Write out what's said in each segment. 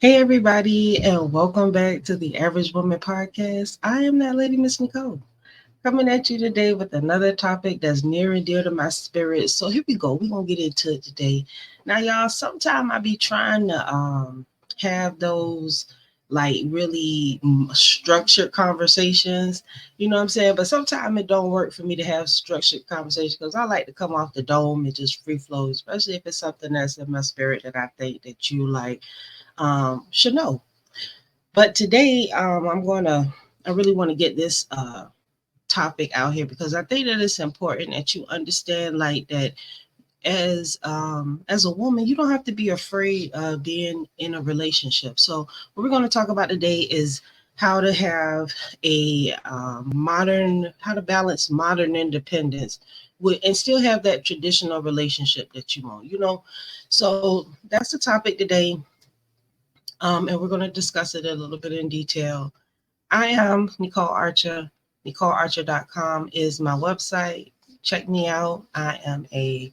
Hey, everybody, and welcome back to the Average Woman Podcast. I am that lady, Miss Nicole, coming at you today with another topic that's near and dear to my spirit. So here we go. We're gonna get into it today. Now, y'all, sometime I be trying to have those like really structured conversations. You know what I'm saying? But sometimes it don't work for me to have structured conversations because I like to come off the dome and just free flow, especially if it's something that's in my spirit that I think that you like should know. But today, I really want to get this topic out here because I think that it's important that you understand, like that as a woman, you don't have to be afraid of being in a relationship. So, what we're going to talk about today is how to have how to balance modern independence with and still have that traditional relationship that you want. So that's the topic today. And we're going to discuss it a little bit in detail. I am Nicole Archer. NicoleArcher.com is my website. Check me out. I am a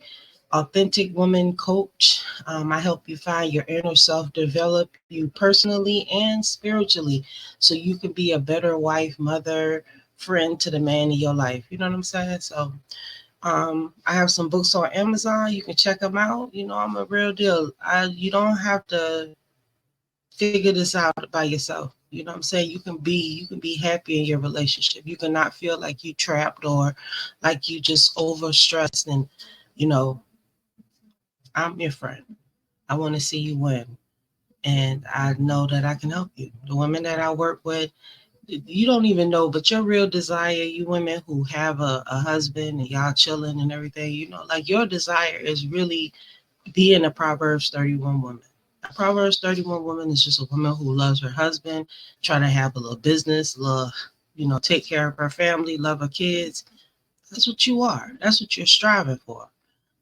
authentic woman coach. I help you find your inner self, develop you personally and spiritually, so you can be a better wife, mother, friend to the man in your life. You know what I'm saying? So, I have some books on Amazon. You can check them out. I'm a real deal. You don't have to figure this out by yourself. You know what I'm saying? You can be happy in your relationship. You cannot feel like you trapped or like you just overstressed. And you know, I'm your friend. I want to see you win, and I know that I can help you. The women that I work with, you don't even know, but your real desire, you women who have a husband and y'all chilling and everything, like your desire is really being a Proverbs 31 woman. A Proverbs 31 woman is just a woman who loves her husband, trying to have a little business, love, take care of her family, love her kids. That's what you are. That's what you're striving for.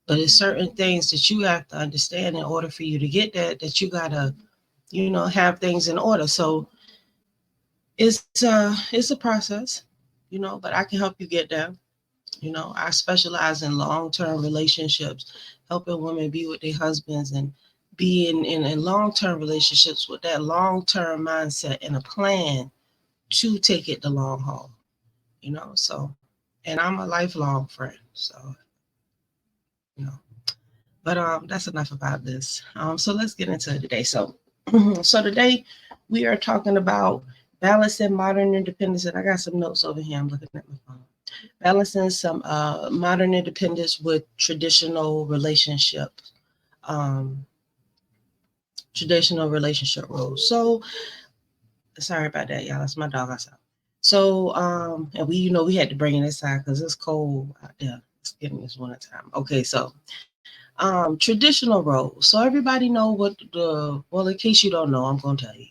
But it's certain things that you have to understand in order for you to get that you gotta, have things in order. So it's a process, but I can help you get there. I specialize in long-term relationships, helping women be with their husbands and be in long-term relationships with that long-term mindset and a plan to take it the long haul, so, and I'm a lifelong friend. So, you know, but that's enough about this. So let's get into it today. So, so today we are talking about balancing modern independence, and I got some notes over here. I'm looking at my phone. Balancing some modern independence with um, traditional relationship roles. So sorry about that, y'all. That's my dog outside. So and we had to bring it inside because it's cold out there. It's getting this winter time. Okay, so traditional roles. So everybody know what in case you don't know, I'm gonna tell you.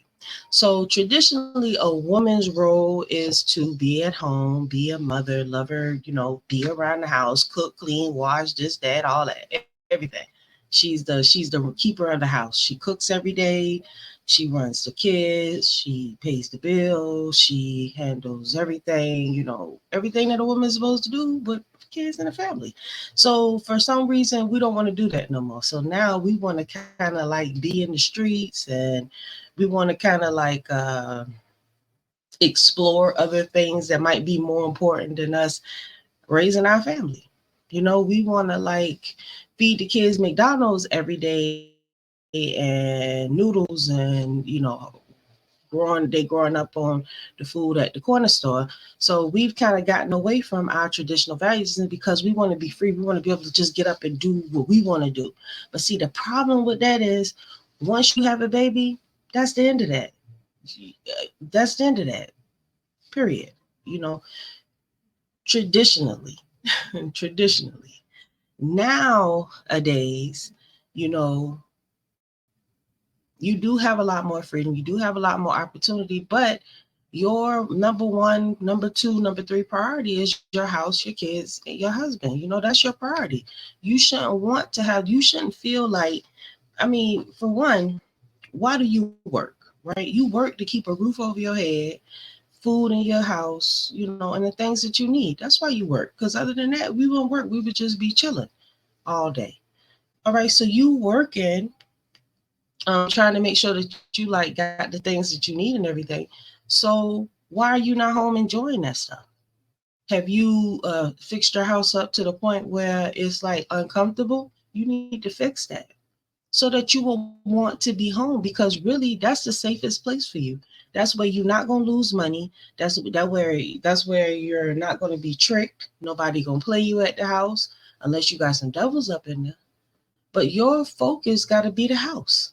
So traditionally a woman's role is to be at home, be a mother, lover, be around the house, cook, clean, wash, this, that, all that, everything. She's the keeper of the house. She cooks every day, she runs the kids, she pays the bills, she handles everything, everything that a woman is supposed to do with kids and a family. So for some reason, we don't want to do that no more. So now we want to kind of like be in the streets, and we want to kind of like explore other things that might be more important than us raising our family. We want to like feed the kids McDonald's every day and noodles and growing up on the food at the corner store. So we've kind of gotten away from our traditional values, and because we want to be free, we want to be able to just get up and do what we want to do. But see, the problem with that is once you have a baby, that's the end of that. That's the end of that. Period. You know, traditionally, traditionally. Nowadays, you know, you do have a lot more freedom, you do have a lot more opportunity, but your number one, number two, number three priority is your house, your kids, and your husband. That's your priority. You shouldn't feel like, I mean, for one, why do you work, right? You work to keep a roof over your head, food in your house, and the things that you need. That's why you work. Because other than that, we wouldn't work. We would just be chilling all day. All right. So you working trying to make sure that you like got the things that you need and everything. So why are you not home enjoying that stuff? Have you fixed your house up to the point where it's like uncomfortable? You need to fix that so that you will want to be home, because really that's the safest place for you. That's where you're not gonna lose money. That's where you're not gonna be tricked. Nobody gonna play you at the house unless you got some devils up in there. But your focus gotta be the house.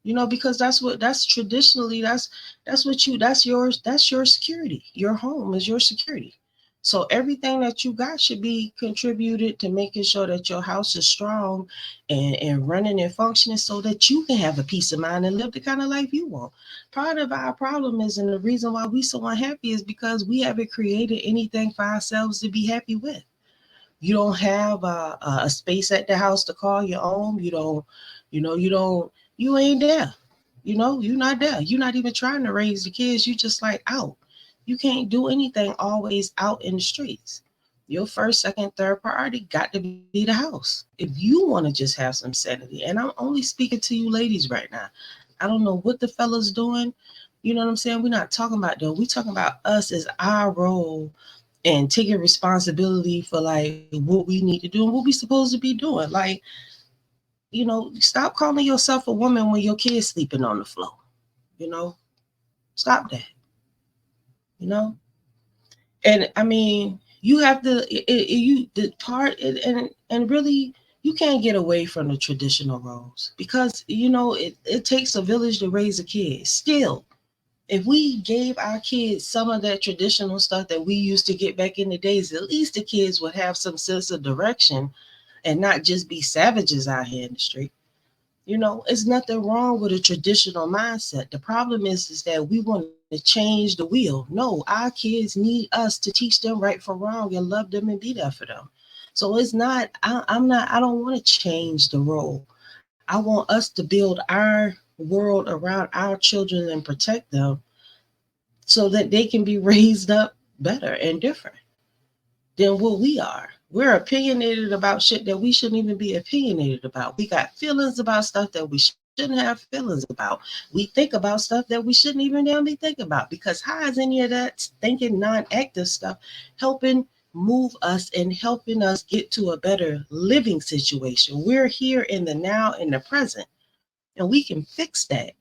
Because that's traditionally that's what you that's your security. Your home is your security. So everything that you got should be contributed to making sure that your house is strong and running and functioning so that you can have a peace of mind and live the kind of life you want. Part of our problem is, and the reason why we so unhappy, is because we haven't created anything for ourselves to be happy with. You don't have a space at the house to call your own. You ain't there. You're not there. You're not even trying to raise the kids. You just like out. You can't do anything always out in the streets. Your first, second, third priority got to be the house. If you want to just have some sanity, and I'm only speaking to you ladies right now. I don't know what the fellas doing. You know what I'm saying? We're not talking about them. We're talking about us as our role and taking responsibility for like what we need to do and what we supposed to be doing. Like, stop calling yourself a woman when your kid's sleeping on the floor. You know, stop that. You know, and I mean, you have to you the part and really you can't get away from the traditional roles, because it takes a village to raise a kid. Still, if we gave our kids some of that traditional stuff that we used to get back in the days, at least the kids would have some sense of direction and not just be savages out here in the street. It's nothing wrong with a traditional mindset. The problem is that we want to change the wheel. No, our kids need us to teach them right from wrong and love them and be there for them. So it's not, I don't want to change the role. I want us to build our world around our children and protect them so that they can be raised up better and different than what we are. We're opinionated about shit that we shouldn't even be opinionated about. We got feelings about stuff that we shouldn't have feelings about. We think about stuff that we shouldn't even damn be thinking about, because how is any of that thinking non-active stuff helping move us and helping us get to a better living situation? We're here in the now, in the present, and we can fix that.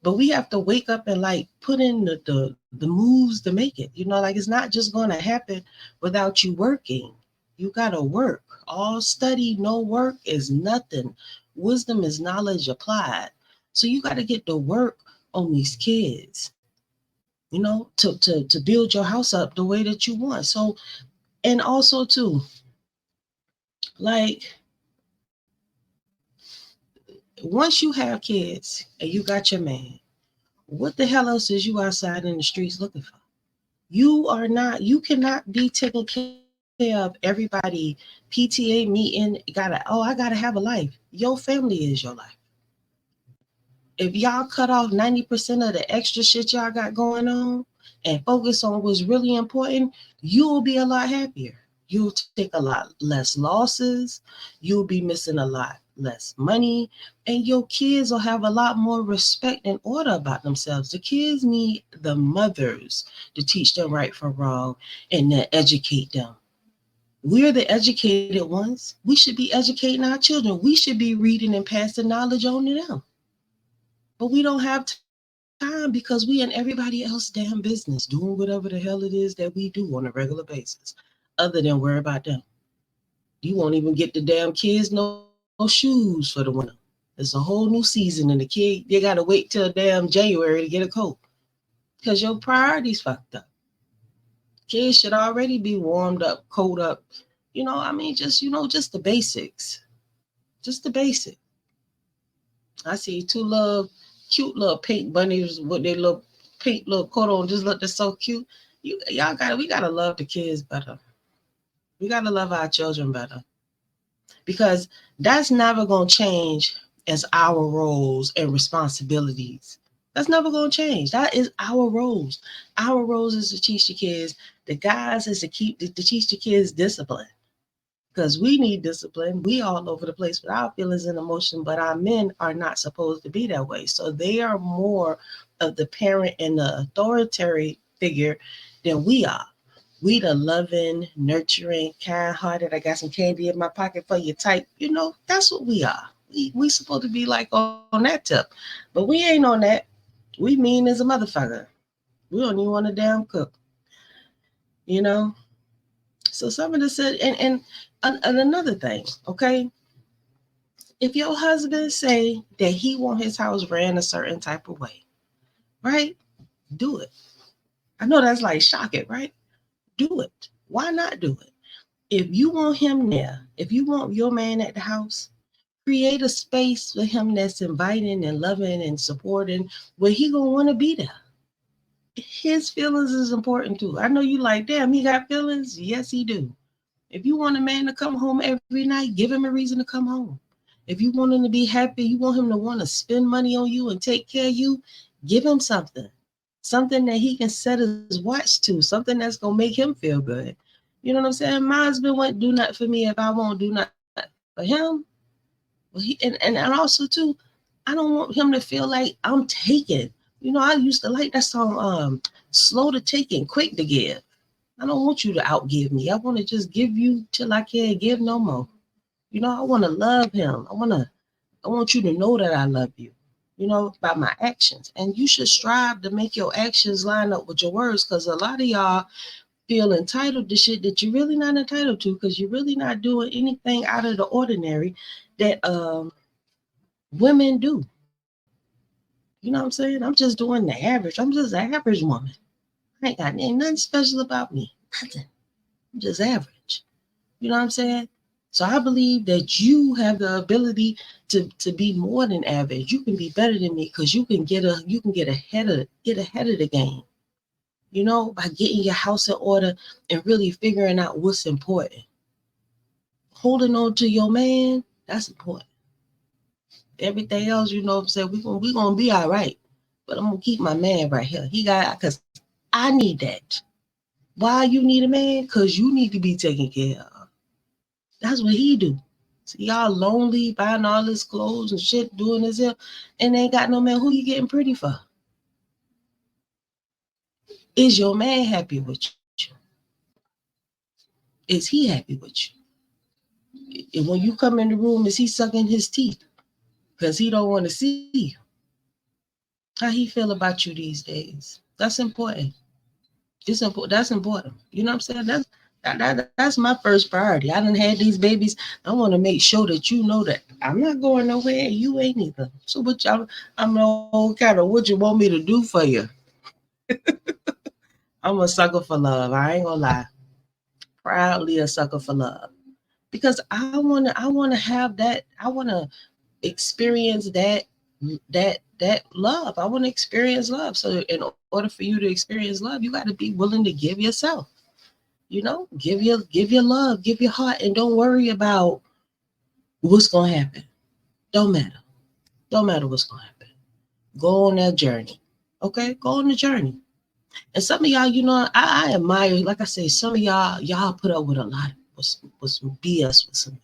But we have to wake up and like put in the moves to make it. Like, it's not just going to happen without you working. You got to work. All study, no work is nothing. Wisdom is knowledge applied. So you got to get to work on these kids, to build your house up the way that you want. So, and also too, like, once you have kids and you got your man, what the hell else is you outside in the streets looking for? You cannot be taking care of everybody. PTA meeting, I gotta have a life. Your family is your life. If y'all cut off 90% of the extra shit y'all got going on and focus on what's really important, you'll be a lot happier. You'll take a lot less losses. You'll be missing a lot less money. And your kids will have a lot more respect and order about themselves. The kids need the mothers to teach them right from wrong and to educate them. We're the educated ones. We should be educating our children. We should be reading and passing knowledge on to them. But we don't have time because we in everybody else damn business doing whatever the hell it is that we do on a regular basis, other than worry about them. You won't even get the damn kids no shoes for the winter. It's a whole new season, and the kid, they gotta wait till damn January to get a coat because your priorities fucked up. Kids should already be warmed up, coat up. I mean, just the basics. Just the basic. I see two little cute little pink bunnies with their little pink little coat on. Just look, they're so cute. We gotta love the kids better. We gotta love our children better, because that's never gonna change as our roles and responsibilities. That's never gonna change. That is our roles. Our roles is to teach the kids. The guys is to teach the kids discipline. because we need discipline. We all over the place with our feelings and emotion, but our men are not supposed to be that way. So they are more of the parent and the authoritarian figure than we are. We the loving, nurturing, kind-hearted. I got some candy in my pocket for you type. That's what we are. We supposed to be like on that tip, but we ain't on that. We mean as a motherfucker. We don't even want to damn cook. You know. So some of this, and another thing, okay. If your husband say that he want his house ran a certain type of way, right? Do it. I know that's like shocking, right? Do it. Why not do it? If you want him there, if you want your man at the house, create a space for him that's inviting and loving and supporting where he gonna want to be there. His feelings is important too. I know you like, damn, he got feelings. Yes, he do. If you want a man to come home every night, give him a reason to come home. If you want him to be happy, you want him to want to spend money on you and take care of you, give him something. Something that he can set his watch to, something that's gonna make him feel good. You know what I'm saying? My husband won't do nothing for me if I won't do nothing for him. Well, and also too, I don't want him to feel like I'm taking. I used to like that song, slow to take and quick to give. I don't want you to outgive me. I want to just give you till I can't give no more. I want to love him. I want you to know that I love you, by my actions. And you should strive to make your actions line up with your words, because a lot of y'all feel entitled to shit that you're really not entitled to, because you're really not doing anything out of the ordinary that women do. You know what I'm saying? I'm just doing the average. I'm just an average woman. Ain't nothing special about me. Nothing. I'm just average. You know what I'm saying? So I believe that you have the ability to be more than average. You can be better than me, because you can get ahead of the game. By getting your house in order and really figuring out what's important. Holding on to your man, that's important. Everything else, what I'm saying, we gonna be all right. But I'm gonna keep my man right here. He got, because I need that. Why you need a man? Because you need to be taken care of. That's what he do. See, y'all lonely, buying all this clothes and shit, doing this here, and ain't got no man. Who you getting pretty for? Is your man happy with you? Is he happy with you? And when you come in the room, is he sucking his teeth because he don't want to see you? How he feel about you these days? That's important. It's important. That's important. You know what I'm saying? That's my first priority. I done had these babies. I want to make sure that you know that I'm not going nowhere. You ain't either. So what y'all? I'm no kind of what you want me to do for you. I'm a sucker for love. I ain't gonna lie. Proudly a sucker for love, because I wanna have that. I wanna experience that love. I want to experience love. So in order for you to experience love, you got to be willing to give yourself. Give your love, give your heart, and don't worry about what's gonna happen. Don't matter. Don't matter what's gonna happen. Go on that journey. Okay, go on the journey. And some of y'all, I admire. Like I say, some of y'all put up with a lot with some BS with some.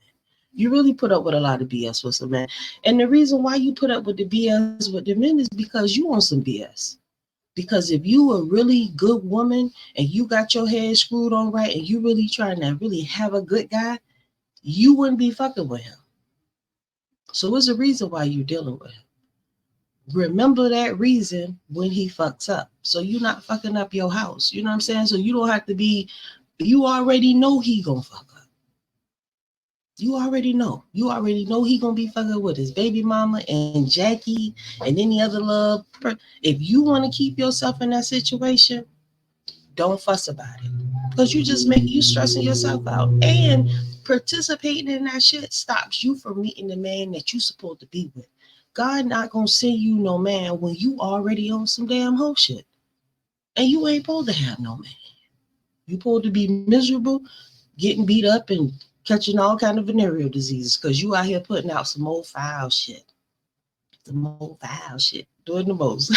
You really put up with a lot of BS with some men. And the reason why you put up with the BS with the men is because you want some BS. Because if you a really good woman and you got your head screwed on right and you really trying to really have a good guy, you wouldn't be fucking with him. So what's the reason why you're dealing with him? Remember that reason when he fucks up. So you're not fucking up your house. You know what I'm saying? So you don't have to be, you already know he gonna fuck up. You already know. You already know he gonna be fucking with his baby mama and Jackie and any other love. If you want to keep yourself in that situation, don't fuss about it, because you just make you stressing yourself out, and participating in that shit stops you from meeting the man that you supposed to be with. God not gonna send you no man when you already on some damn whole shit, and you ain't supposed to have no man. You supposed to be miserable, getting beat up and catching all kind of venereal diseases because you out here putting out some old foul shit. Some old foul shit. Doing the most.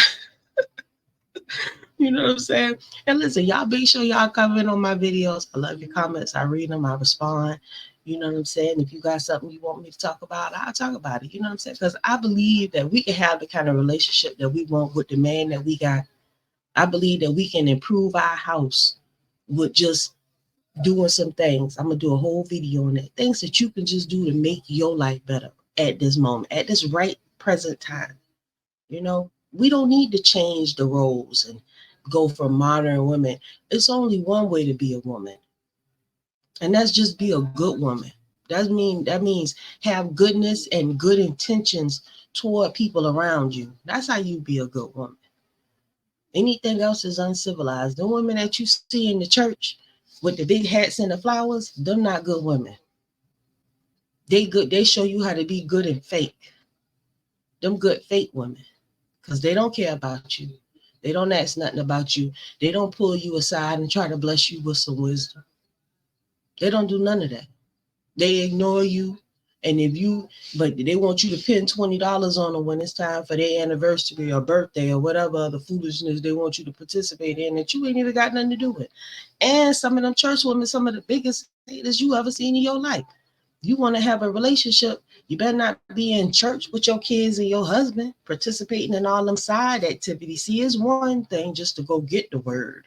You know what I'm saying? And listen, y'all make sure y'all comment on my videos. I love your comments. I read them. I respond. You know what I'm saying? If you got something you want me to talk about, I'll talk about it. You know what I'm saying? Because I believe that we can have the kind of relationship that we want with the man that we got. I believe that we can improve our house with just doing some things. I'm gonna do a whole video on it. Things that you can just do to make your life better at this moment, at this right present time. You know, we don't need to change the roles and go for modern women. It's only one way to be a woman, and that's just be a good woman. That means have goodness and good intentions toward people around you. That's how you be a good woman. Anything else is uncivilized. The women that you see in the church with the big hats and the flowers, they're not good women. They good. They show you how to be good and fake. Them good fake women, because they don't care about you. They don't ask nothing about you. They don't pull you aside and try to bless you with some wisdom. They don't do none of that. They ignore you. And if you, but they want you to pin $20 on them when it's time for their anniversary or birthday or whatever other foolishness they want you to participate in that you ain't even got nothing to do with. And some of them church women, some of the biggest haters you ever seen in your life. You want to have a relationship, you better not be in church with your kids and your husband, participating in all them side activities. See, it's one thing just to go get the word,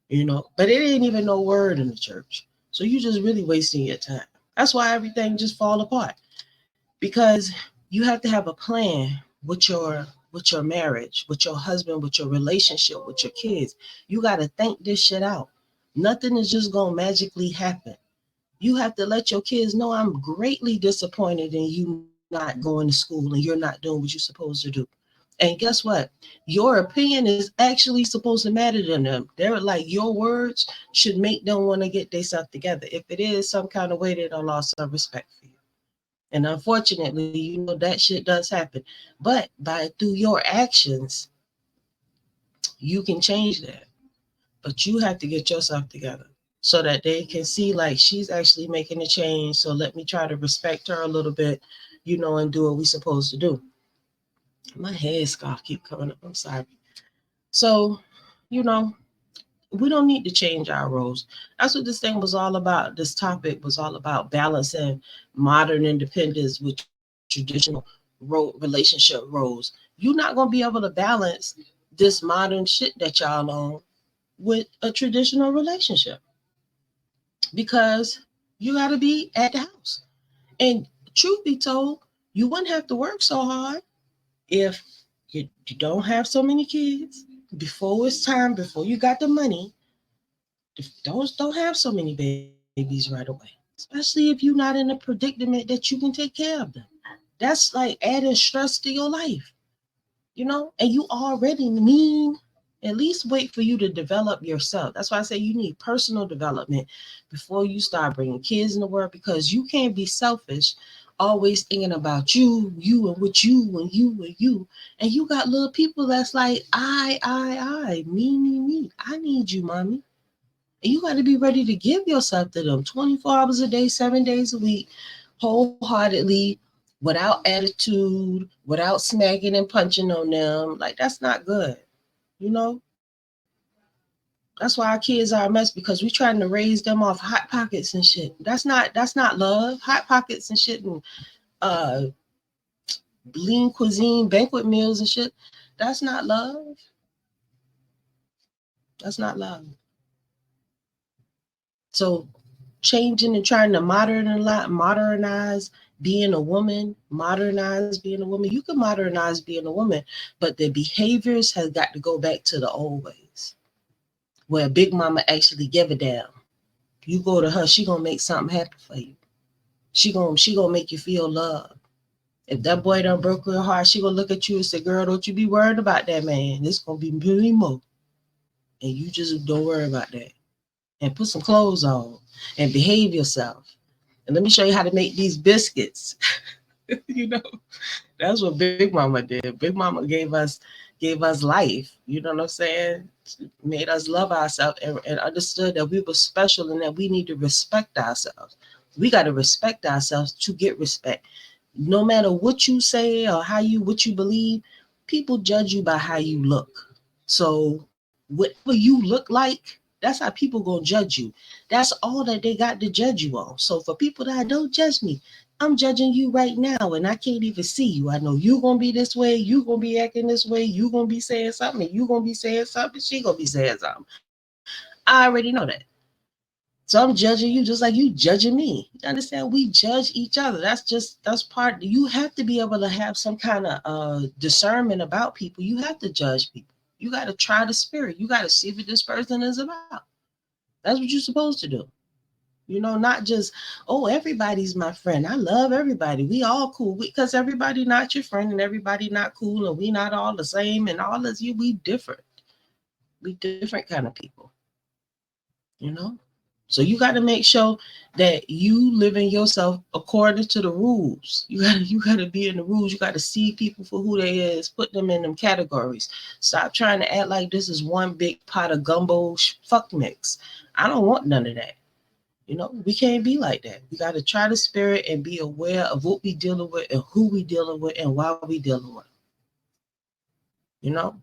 but it ain't even no word in the church. So you just really wasting your time. That's why everything just fall apart, because you have to have a plan with your marriage, with your husband, with your relationship, with your kids. You got to think this shit out. Nothing is just going to magically happen. You have to let your kids know, I'm greatly disappointed in you not going to school and you're not doing what you're supposed to do. And guess what? Your opinion is actually supposed to matter to them. They're like, your words should make them want to get themselves together. If it is some kind of way, they don't lost some respect for you. And unfortunately, that shit does happen. But through your actions, you can change that. But you have to get yourself together so that they can see like she's actually making a change. So let me try to respect her a little bit, and do what we're supposed to do. My head scarf keep coming up. I'm sorry. So, you know, we don't need to change our roles. That's what this thing was all about. This topic was all about balancing modern independence with traditional relationship roles. You're not going to be able to balance this modern shit that y'all on with a traditional relationship, because you got to be at the house. And truth be told, you wouldn't have to work so hard if you don't have so many kids. Before it's time, before you got the money, don't have so many babies right away. Especially if you're not in a predicament that you can take care of them. That's like adding stress to your life, and you already mean. At least wait for you to develop yourself. That's why I say you need personal development before you start bringing kids in the world, because you can't be selfish, always thinking about you and what you and you and you. And you got little people that's like, me. I need you, mommy. And you got to be ready to give yourself to them 24 hours a day, 7 days a week, wholeheartedly, without attitude, without smacking and punching on them. Like, that's not good. That's why our kids are a mess, because we're trying to raise them off Hot Pockets and shit. That's not love. Hot Pockets and shit, and uh lean cuisine, banquet meals and shit. That's not love. That's not love. So changing and trying to modernize being a woman, you can modernize being a woman, but the behaviors has got to go back to the old ways, where Big Mama actually give a damn. You go to her, she gonna make something happen for you. She gonna make you feel love. If that boy done broke her heart, she gonna look at you and say, "Girl, don't you be worried about that man. It's gonna be many more, and you just don't worry about that. And put some clothes on and behave yourself. And let me show you how to make these biscuits." you know, that's what Big Mama did. Big Mama gave us life. You know what I'm saying? Made us love ourselves and understood that we were special and that we need to respect ourselves. We got to respect ourselves to get respect. No matter what you say or what you believe, people judge you by how you look. So whatever you look like, That's how people gonna judge you. That's all that they got to judge you on. So for people that don't judge me, I'm judging you right now, and I can't even see you. I know you gonna be this way, you gonna be acting this way, you gonna be saying something, and you gonna be saying something, she gonna be saying something. I already know that. So I'm judging you just like you judging me. You understand? We judge each other. That's part. You have to be able to have some kind of discernment about people. You have to judge people. You got to try the spirit. You got to see what this person is about. That's what you're supposed to do. You know, not just, oh, everybody's my friend. I love everybody. We all cool. Because everybody not your friend and everybody not cool and we not all the same and all of you, we different. We different kind of people, you know? So you got to make sure that you living yourself according to the rules. You got to be in the rules. You got to see people for who they is, put them in them categories. Stop trying to act like this is one big pot of gumbo fuck mix. I don't want none of that. You know, we can't be like that. We got to try the spirit and be aware of what we dealing with and who we dealing with and why we dealing with. You know,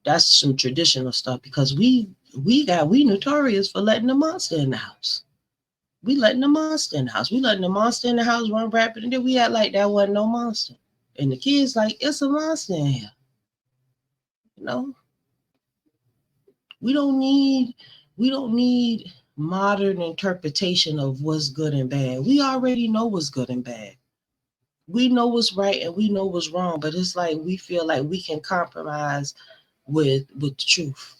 that's some traditional stuff because we notorious for letting the monster in the house. We letting the monster in the house. We letting the monster in the house run rapid, and then we act like that wasn't no monster. And the kids like, it's a monster in here. You know, we don't need modern interpretation of what's good and bad. We already know what's good and bad. We know what's right and we know what's wrong, but it's like we feel like we can compromise with the truth.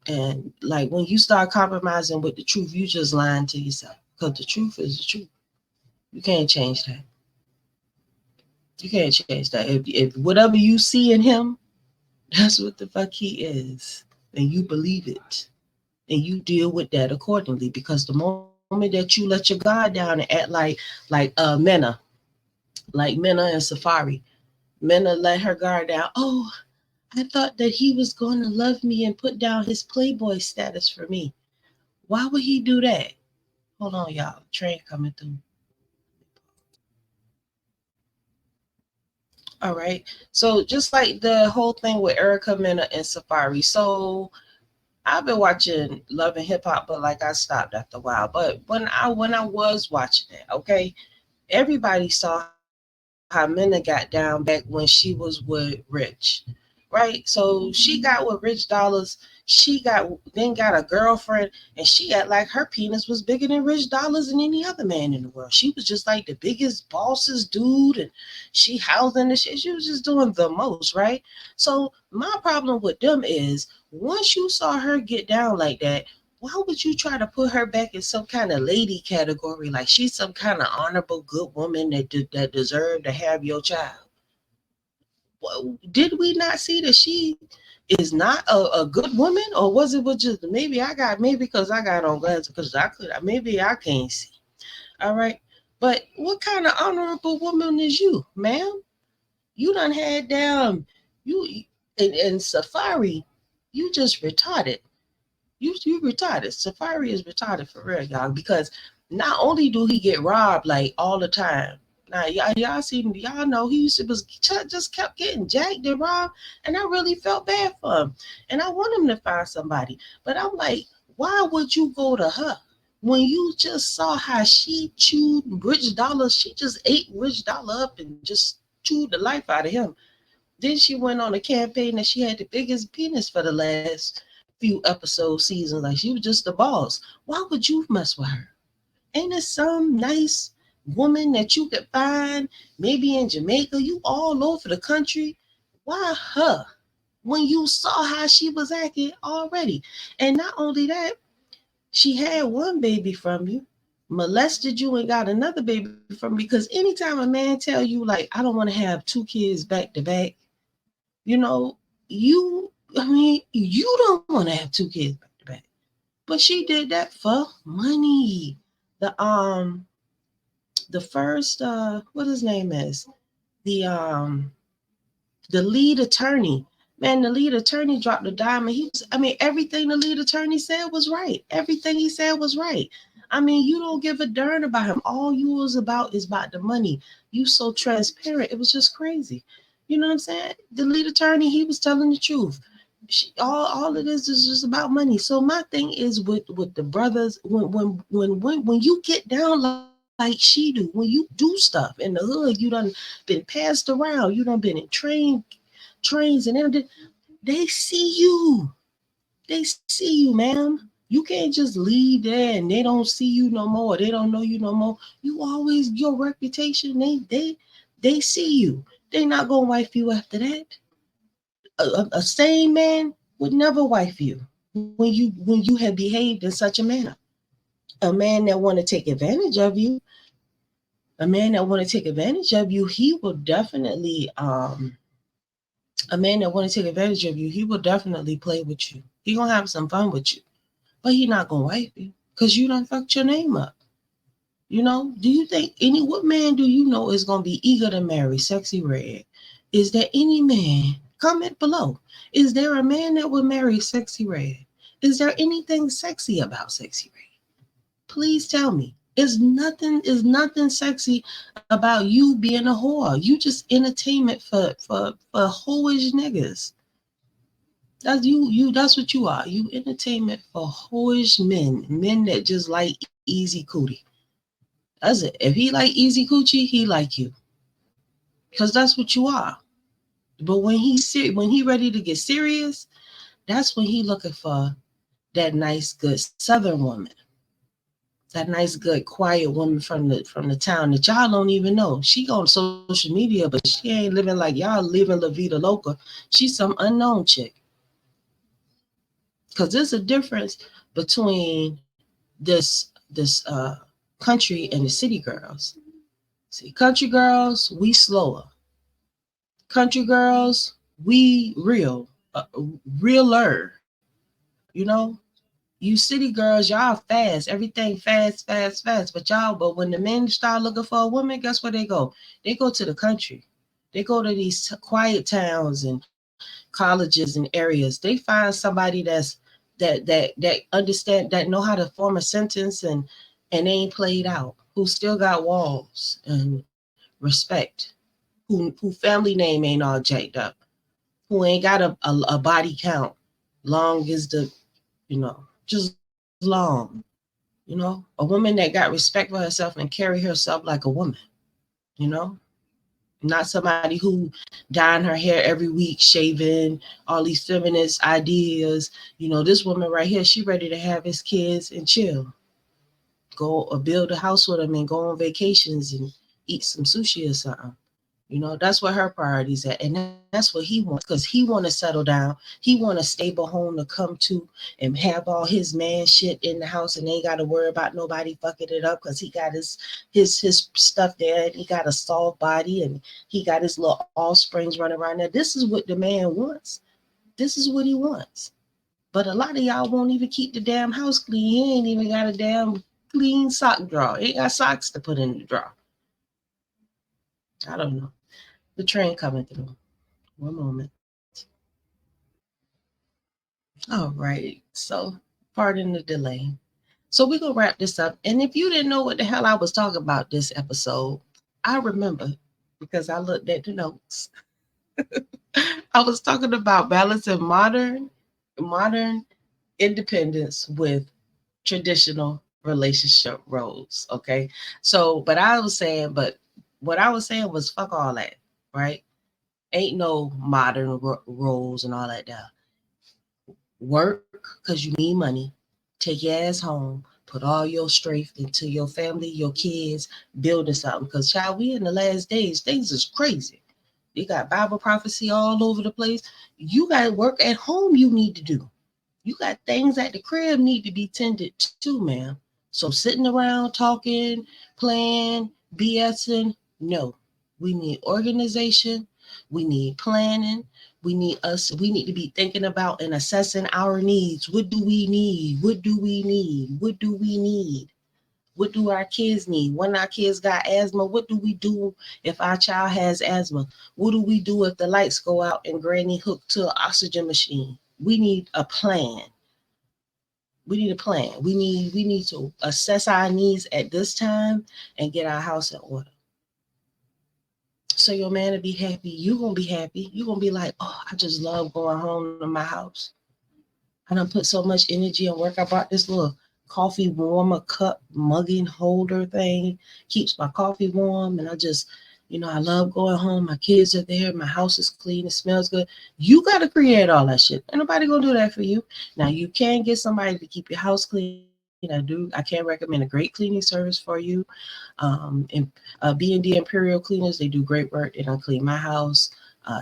And like when you start compromising with the truth, you just lying to yourself because the truth is the truth. You can't change that. You can't change that. If whatever you see in him, that's what the fuck he is, and you believe it, and you deal with that accordingly. Because the moment that you let your guard down and act like Mena and Safari, Mena let her guard down. Oh, I thought that he was going to love me and put down his Playboy status for me. Why would he do that? Hold on, y'all. Train coming through. All right. So just like the whole thing with Erica Mena and Safari. So I've been watching Love and Hip Hop, but like I stopped after a while. But when I was watching it, okay, everybody saw how Mena got down back when she was with Rich, right? So she got with Rich Dollars. She then got a girlfriend, and she act like her penis was bigger than Rich Dollars and any other man in the world. She was just like the biggest boss's dude, and she housing the shit. She was just doing the most, right? So my problem with them is once you saw her get down like that, why would you try to put her back in some kind of lady category? Like she's some kind of honorable good woman that deserved to have your child. Well, did we not see that she is not a good woman, or was it just maybe because I got on glasses because I could maybe I can't see. All right, but what kind of honorable woman is you, ma'am? You done had down you in Safari. You just retarded. You retarded. Safari is retarded for real, y'all. Because not only do he get robbed like all the time. Now y'all see y'all know he just kept getting jacked and robbed, and I really felt bad for him, and I want him to find somebody. But I'm like, why would you go to her when you just saw how she chewed Rich Dollar? She just ate Rich Dollar up and just chewed the life out of him. Then she went on a campaign that she had the biggest penis for the last few episodes, seasons. Like she was just the boss. Why would you mess with her? Ain't it some nice woman that you could find maybe in Jamaica? You all over the country. Why her? When you saw how she was acting already. And not only that, she had one baby from you, molested you and got another baby from you. Because anytime a man tell you like, I don't want to have two kids back to back, you know, you don't want to have two kids back to back. But she did that for money. The first what his name is? The the lead attorney. Man, the lead attorney dropped the diamond. Everything the lead attorney said was right. Everything he said was right. I mean, you don't give a darn about him. All you was about is about the money. You so transparent. It was just crazy. You know what I'm saying? The lead attorney, he was telling the truth. All of this is just about money. So my thing is with the brothers, when you get down like she do, when you do stuff in the hood, you done been passed around, you done been in trains and everything. They see you. They see you, ma'am. You can't just leave there and they don't see you no more. They don't know you no more. You always your reputation. They see you. They not gonna wife you after that. A sane man would never wife you when you have behaved in such a manner. A man that want to take advantage of you, a man that want to take advantage of you, he will definitely a man that want to take advantage of you, he will definitely play with you. He gonna have some fun with you, but he not gonna wife you because you done fucked your name up. You know, do you think what man do you know is gonna be eager to marry Sexy Red? Is there any man? Comment below. Is there a man that would marry Sexy Red? Is there anything sexy about Sexy Red? Please tell me. Is nothing sexy about you being a whore. You just entertainment for whorish niggas. That's what you are. You entertainment for whorish men that just like easy cootie. That's it. If he like easy coochie, he like you. Cause that's what you are. But when he ready to get serious, that's when he looking for that nice, good Southern woman, that nice, good, quiet woman from the town that y'all don't even know. She on social media, but she ain't living like y'all living La Vida Loca. She's some unknown chick. Cause there's a difference between this country and the city girls. See, country girls, we slower. Country girls, we realer. You know, you city girls, y'all fast, everything fast, fast, fast. But when the men start looking for a woman, guess where they go? They go to the country. They go to these quiet towns and colleges and areas. They find somebody that understand, that know how to form a sentence and ain't played out, who still got walls and respect, who family name ain't all jacked up, who ain't got a body count long as just long. A woman that got respect for herself and carry herself like a woman, you know, not somebody who dyeing her hair every week, shaving, all these feminist ideas. This woman right here, she ready to have his kids and chill, go or build a house with him and go on vacations and eat some sushi or something. That's where her priorities at, and that's what he wants, because he want to settle down. He want a stable home to come to and have all his man shit in the house, and ain't got to worry about nobody fucking it up, because he got his stuff there, and he got a soft body, and he got his little offsprings running around there. This is what the man wants. This is what he wants. But a lot of y'all won't even keep the damn house clean. He ain't even got a damn clean sock drawer. He ain't got socks to put in the drawer. I don't know. The train coming through. One moment. All right. So, pardon the delay. So, we're going to wrap this up. And if you didn't know what the hell I was talking about this episode, I remember, because I looked at the notes. I was talking about balancing modern independence with traditional relationship roles. Okay. So, but what I was saying was fuck all that, right? Ain't no modern roles and all that there. Work because you need money. Take your ass home. Put all your strength into your family, your kids, building something. Because, child, we in the last days. Things is crazy. You got Bible prophecy all over the place. You got work at home you need to do. You got things at the crib need to be tended to, man. So sitting around talking, playing, BSing, no. We need organization. We need planning. We need to be thinking about and assessing our needs. What do we need? What do we need? What do we need? What do our kids need? When our kids got asthma, what do we do if our child has asthma? What do we do if the lights go out and granny hooked to an oxygen machine? We need a plan. We need to assess our needs at this time and get our house in order. so your man to be happy, you gonna be happy. You gonna be like, oh, I just love going home to my house. I done put so much energy and work. I bought this little coffee warmer cup mugging holder thing. Keeps my coffee warm. And I just, I love going home. My kids are there. My house is clean. It smells good. You got to create all that shit. Ain't nobody going to do that for you. Now, you can get somebody to keep your house clean. I can recommend a great cleaning service for you. And B&D Imperial Cleaners, they do great work. They don't clean my house.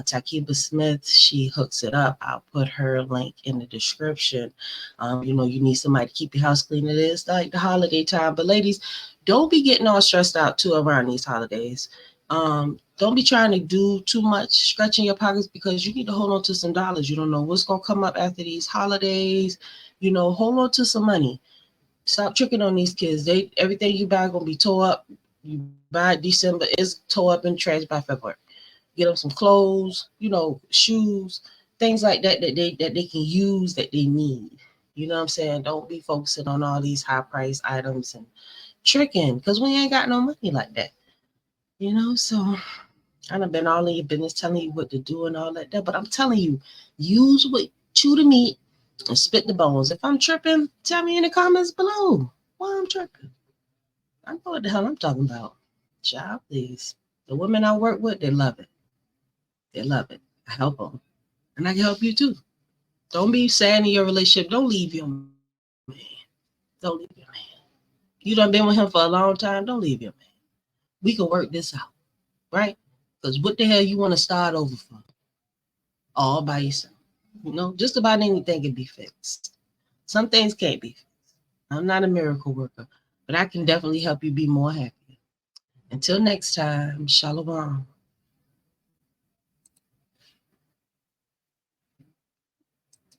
Takiba Smith, she hooks it up. I'll put her link in the description. You need somebody to keep your house clean. It is like the holiday time. But ladies, don't be getting all stressed out too around these holidays. Don't be trying to do too much, stretching your pockets, because you need to hold on to some dollars. You don't know what's going to come up after these holidays. Hold on to some money. Stop tricking on these kids. Everything you buy gonna be tore up. You buy it December, it's tore up in trash by February. Get them some clothes, shoes, things like that they can use, that they need. You know what I'm saying? Don't be focusing on all these high price items and tricking, because we ain't got no money like that. So I done been all in your business telling you what to do and all that. But I'm telling you, use what chew the meat and spit the bones. If I'm tripping, tell me in the comments below why I'm tripping. I know what the hell I'm talking about. Child, please. The women I work with, they love it. They love it. I help them. And I can help you too. Don't be sad in your relationship. Don't leave your man. Don't leave your man. You done been with him for a long time. Don't leave your man. We can work this out, right? Because what the hell you want to start over for? All by yourself. Just about anything can be fixed. Some things can't be fixed. I'm not a miracle worker, but I can definitely help you be more happy. Until next time, shalom.